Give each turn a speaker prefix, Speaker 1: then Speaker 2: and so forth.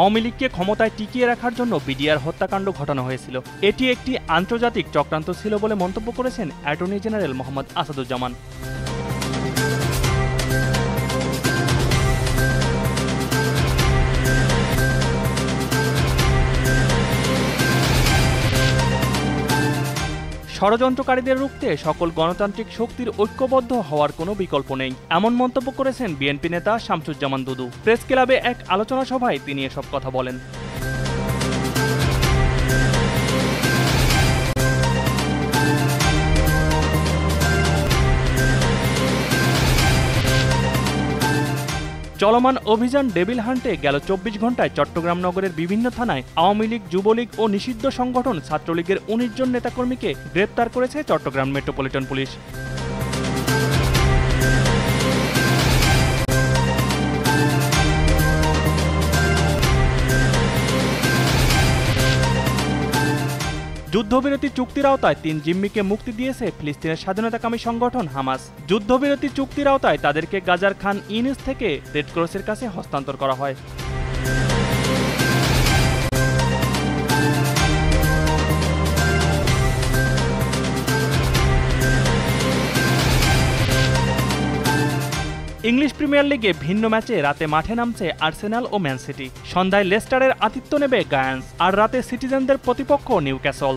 Speaker 1: আওয়ামী লীগকে ক্ষমতায় টিকিয়ে রাখার জন্য বিডিআর হত্যাকাণ্ড ঘটানো হয়েছিল। এটি একটি আন্তর্জাতিক চক্রান্ত ছিল বলে মন্তব্য করেছেন অ্যাটর্নি জেনারেল মোহাম্মদ আসাদুজ্জামান। ষড়যন্ত্রকারীদের রুখতে সকল গণতান্ত্রিক শক্তির ঐক্যবদ্ধ হওয়ার কোনো বিকল্প নেই, এমন মন্তব্য করেছেন বিএনপি নেতা শামসুজ্জামান দুদু। প্রেস ক্লাবে এক আলোচনা সভায় তিনি এসব কথা বলেন। চলমান অভিযান ডেভিল হান্টে গেল ২৪ ঘন্টায় চট্টগ্রাম নগরের বিভিন্ন থানায় আওয়ামী লীগ, যুবলীগ ও নিষিদ্ধ সংগঠন ছাত্রলীগের ১৯ জন নেতাকর্মীকে গ্রেপ্তার করেছে চট্টগ্রাম মেট্রোপলিটন পুলিশ। যুদ্ধবিরতি চুক্তির আওতায় ৩ জিম্মিকে মুক্তি দিয়েছে ফিলিস্তিনের স্বাধীনতাকামী সংগঠন হামাস। যুদ্ধবিরতি চুক্তির আওতায় তাদেরকে গাজার খান ইউনিস থেকে রেড ক্রসের কাছে হস্তান্তর করা হয়। ইংলিশ প্রিমিয়ার লিগে ভিন্ন ম্যাচে রাতে মাঠে নামছে আর্সেনাল ও ম্যান সিটি। সন্ধ্যায় লেস্টারের আতিথ্য নেবে গায়ান্স, আর রাতে সিটিজেনদের প্রতিপক্ষ নিউক্যাসল।